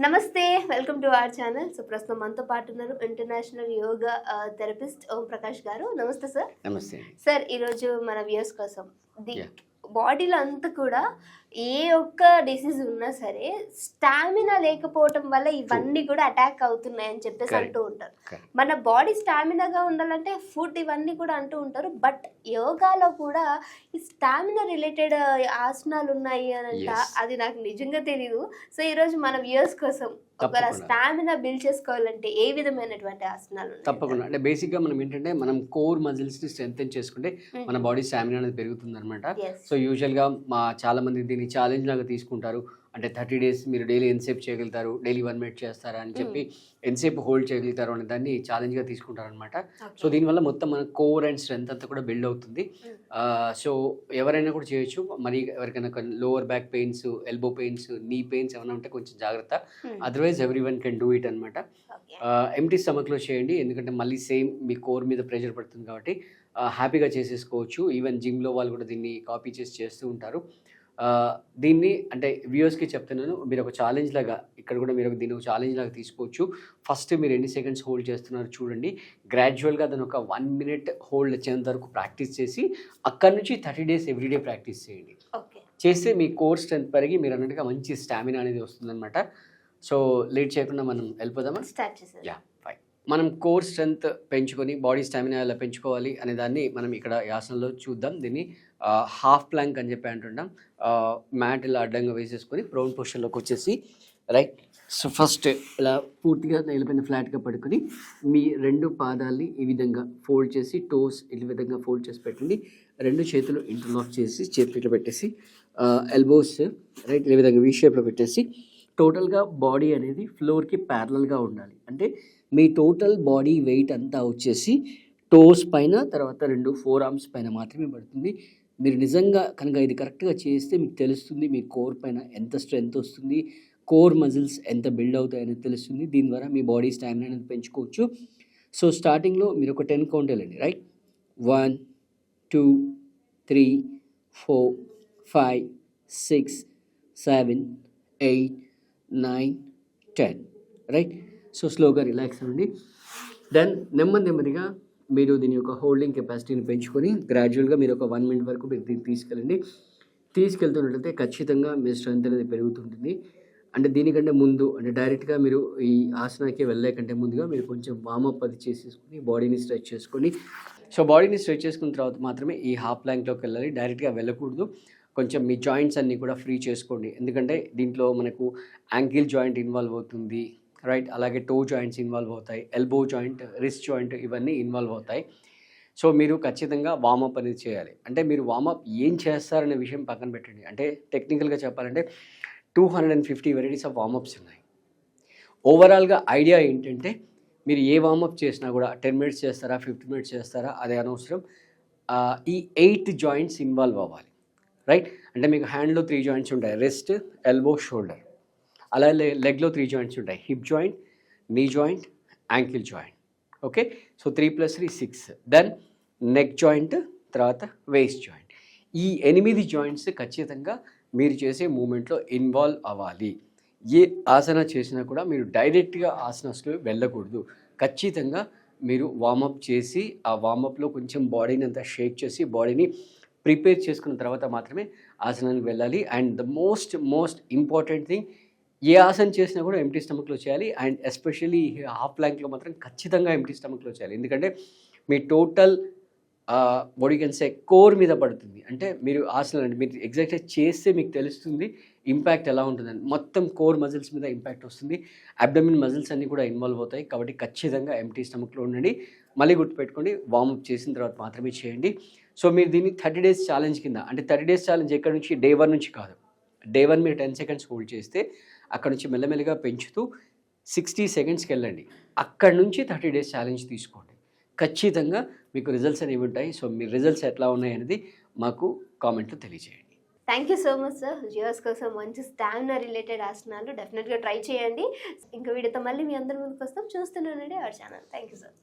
నమస్తే, welcome to our channel. So ప్రస్తుతం మనతో పాటు ఉన్నారు ఇంటర్నేషనల్ యోగా థెరపిస్ట్ ఓం ప్రకాష్ గారు. నమస్తే సార్. నమస్తే సార్, ఈరోజు మన వ్యూయర్స్ కోసం బాడీలో అంతా కూడా ఏ ఒక్క డిసీజ్ ఉన్నా సరే స్టామినా లేకపోవటం వల్ల ఇవన్నీ కూడా అటాక్ అవుతున్నాయి అని చెప్పేసి అంటూ ఉంటారు. మన బాడీ స్టామినాగా ఉండాలంటే ఫుడ్ ఇవన్నీ కూడా అంటూ ఉంటారు. బట్ యోగాలో కూడా ఈ స్టామినా రిలేటెడ్ ఆసనాలు ఉన్నాయి అని అంట. అది నాకు నిజంగా తెలీదు. సో ఈరోజు మన వ్యూయర్స్ కోసం ఒకవేళ స్టామినా బిల్డ్ చేసుకోవాలంటే ఏ విధమైనటువంటి ఆసనాలు? తప్పకుండా. అంటే బేసిక్ గా మనం ఏంటంటే మనం కోర్ మజిల్స్ ని స్ట్రెంథెన్ చేసుకుంటే మన బాడీ స్టామినా అనేది పెరుగుతుంది అనమాట. సో యూజువల్ గా చాలా మంది దీన్ని ఛాలెంజ్ లాగా తీసుకుంటారు. అంటే 30 days మీరు డైలీ ఎంతసేపు చేయగలుగుతారు, డైలీ 1 minute చేస్తారా అని చెప్పి ఎంతసేపు హోల్డ్ చేయగలుగుతారు అనే దాన్ని ఛాలెంజ్గా తీసుకుంటారు అనమాట. సో దీనివల్ల మొత్తం మన కోర్ అండ్ స్ట్రెంత్ అంతా కూడా బిల్డ్ అవుతుంది. సో ఎవరైనా కూడా చేయొచ్చు. మరి ఎవరికైనా lower back pains, elbow pains, నీ పెయిన్స్ ఏమైనా ఉంటే కొంచెం జాగ్రత్త. Otherwise every one can do it అనమాట. ఎంప్టీ స్టమక్లో చేయండి, ఎందుకంటే మళ్ళీ సేమ్ మీ కోర్ మీద ప్రెషర్ పడుతుంది కాబట్టి హ్యాపీగా చేసేసుకోవచ్చు. ఈవెన్ జిమ్లో వాళ్ళు కూడా దీన్ని కాపీ చేసి చేస్తూ ఉంటారు. దీన్ని అంటే వ్యూయర్స్కి చెప్తున్నాను, మీరు ఒక ఛాలెంజ్ లాగా ఇక్కడ కూడా మీరు దీన్ని ఒక ఛాలెంజ్ లాగా తీసుకోవచ్చు. ఫస్ట్ మీరు ఎన్ని సెకండ్స్ హోల్డ్ చేస్తున్నారు చూడండి. గ్రాడ్యువల్గా దాన్ని ఒక 1 minute హోల్డ్ వచ్చేంత వరకు ప్రాక్టీస్ చేసి అక్కడ నుంచి 30 days ఎవ్రీడే ప్రాక్టీస్ చేయండి. చేస్తే మీ కోర్ స్ట్రెంత్ పెరిగి మీరు అన్నట్టుగా మంచి స్టామినా అనేది వస్తుందన్నమాట. సో లేట్ చేయకుండా మనం వెళ్ళిపోదామా? స్టార్ట్ చేద్దాం. Yeah, fine. మనం కోర్ స్ట్రెంత్ పెంచుకొని బాడీ స్టామినా ఎలా పెంచుకోవాలి అనే దాన్ని మనం ఇక్కడ యాసనలో చూద్దాం. దీన్ని హాఫ్ ప్లాంక్ అని చెప్పి అంటుంటాం. మ్యాట్ ఇలా అడ్డంగా వేసేసుకొని ప్రౌన్ పొజిషన్లోకి వచ్చేసి రైట్. సో ఫస్ట్ ఇలా పూర్తిగా నేలపైన ఫ్లాట్గా పడుకొని మీ 2 పాదాలని ఈ విధంగా ఫోల్డ్ చేసి టోస్ ఈ విధంగా ఫోల్డ్ చేసి పెట్టండి. 2 చేతులు ఇంటర్లాక్ చేసి చేతులు పెట్టేసి ఎల్బోస్ రైట్ ఈ విధంగా వీ షేప్లో పెట్టేసి టోటల్గా బాడీ అనేది ఫ్లోర్కి ప్యారలల్గా ఉండాలి. అంటే మీ టోటల్ బాడీ వెయిట్ అంతా వచ్చేసి టోస్ పైన తర్వాత 2 ఫోర్ ఆర్మ్స్ పైన మాత్రమే పడుతుంది. మీరు నిజంగా కనుక ఇది కరెక్ట్గా చేస్తే మీకు తెలుస్తుంది మీ కోర్ పైన ఎంత స్ట్రెంత్ వస్తుంది, కోర్ మజిల్స్ ఎంత బిల్డ్ అవుతాయి అనేది తెలుస్తుంది. దీని ద్వారా మీ బాడీ స్టామినా అనేది పెంచుకోవచ్చు. సో స్టార్టింగ్లో మీరు ఒక 10 కౌంట్ వెళ్ళండి. Right, 1 2 3 4 5 6 7 8 9 10 right. సో స్లోగా రిలాక్స్ అవ్వండి. దెన్ నెమ్మదిగా మీరు దీని యొక్క హోల్డింగ్ కెపాసిటీని పెంచుకొని గ్రాడ్యువల్గా మీరు ఒక 1 minute వరకు మీరు దీన్ని తీసుకెళ్ళండి. తీసుకెళ్తున్నట్లయితే ఖచ్చితంగా మీ స్ట్రెంత్ అనేది పెరుగుతుంటుంది. అంటే దీనికంటే ముందు అంటే డైరెక్ట్గా మీరు ఈ ఆసనాకి వెళ్ళే కంటే ముందుగా మీరు కొంచెం వార్మప్ అది చేసేసుకొని బాడీని స్ట్రెచ్ చేసుకొని, సో బాడీని స్ట్రెచ్ చేసుకున్న తర్వాత మాత్రమే ఈ హాఫ్ ప్లాంక్లోకి వెళ్ళాలి. డైరెక్ట్గా వెళ్ళకూడదు. కొంచెం మీ జాయింట్స్ అన్నీ కూడా ఫ్రీ చేసుకోండి. ఎందుకంటే దీంట్లో మనకు యాంకిల్ జాయింట్ ఇన్వాల్వ్ అవుతుంది రైట్. అలాగే టో జాయింట్స్ ఇన్వాల్వ్ అవుతాయి, ఎల్బో జాయింట్, రిస్ట్ జాయింట్ ఇవన్నీ ఇన్వాల్వ్ అవుతాయి. సో మీరు ఖచ్చితంగా వార్మప్ అనేది చేయాలి. అంటే మీరు వార్మప్ ఏం చేస్తారనే విషయం పక్కన పెట్టండి. అంటే టెక్నికల్గా చెప్పాలంటే 250 వెరైటీస్ ఆఫ్ వార్మప్స్ ఉన్నాయి. ఓవరాల్గా ఐడియా ఏంటంటే మీరు ఏ వార్మప్ చేసినా కూడా 10 minutes చేస్తారా, 15 minutes చేస్తారా అదే అనవసరం. ఈ 8 జాయింట్స్ ఇన్వాల్వ్ అవ్వాలి రైట్. అంటే మీకు హ్యాండ్లో 3 జాయింట్స్ ఉంటాయి, రిస్ట్, ఎల్బో, షోల్డర్. అలాగే లెగ్లో 3 జాయింట్స్ ఉంటాయి, hip joint, knee joint, ankle joint. Okay, so 3 + 3 6. Then neck joint, తర్వాత వేస్ట్ జాయింట్. ఈ 8 జాయింట్స్ ఖచ్చితంగా మీరు చేసే మూమెంట్లో ఇన్వాల్వ్ అవ్వాలి. ఏ ఆసన చేసినా కూడా మీరు డైరెక్ట్గా ఆసనాస్లో వెళ్ళకూడదు. ఖచ్చితంగా మీరు వార్మప్ చేసి ఆ వార్మప్లో కొంచెం బాడీని అంతా షేక్ చేసి బాడీని ప్రిపేర్ చేసుకున్న తర్వాత మాత్రమే ఆసనానికి వెళ్ళాలి. And the most important thing, ఏ ఆసన చేసినా కూడా ఎంప్టీ స్టమక్లో చేయాలి. అండ్ ఎస్పెషల్లీ హాఫ్ ప్లాంక్లో మాత్రం ఖచ్చితంగా ఎంప్టీ స్టమక్లో చేయాలి. ఎందుకంటే మీ total body can say core మీద పడుతుంది. అంటే మీరు ఆసనాలు అంటే మీరు ఎగ్జాక్ట్గా చేస్తే మీకు తెలుస్తుంది ఇంపాక్ట్ ఎలా ఉంటుందని. మొత్తం కోర్ మజిల్స్ మీద ఇంపాక్ట్ వస్తుంది. అబ్డమిన్ మజిల్స్ అన్నీ కూడా ఇన్వాల్వ్ అవుతాయి. కాబట్టి ఖచ్చితంగా ఎంప్టీ స్టమక్లో ఉండండి. మళ్ళీ గుర్తుపెట్టుకోండి, వార్మప్ చేసిన తర్వాత మాత్రమే చేయండి. సో మీరు దీన్ని 30 days ఛాలెంజ్ కింద, అంటే 30 days ఛాలెంజ్ ఎక్కడి నుంచి, Day 1 నుంచి కాదు. Day 1 మీరు 10 seconds హోల్డ్ చేస్తే అక్కడ నుంచి మెల్లమెల్లగా పెంచుతూ 60 secondsకి వెళ్ళండి. అక్కడ నుంచి 30 days ఛాలెంజ్ తీసుకోండి. ఖచ్చితంగా మీకు రిజల్ట్స్ అనేవి ఉంటాయి. సో మీ రిజల్ట్స్ ఎట్లా ఉన్నాయి అనేది మాకు కామెంట్లో తెలియజేయండి. Thank you so much sir. Viewers కోసం మంచి స్టామినా రిలేటెడ్ ఆసనాలు డెఫినెట్గా ట్రై చేయండి. ఇంకా వీడియోతో మళ్ళీ మీ అందరి ముందుకు వస్తాం. చూస్తున్నానండి our channel. Thank you sir.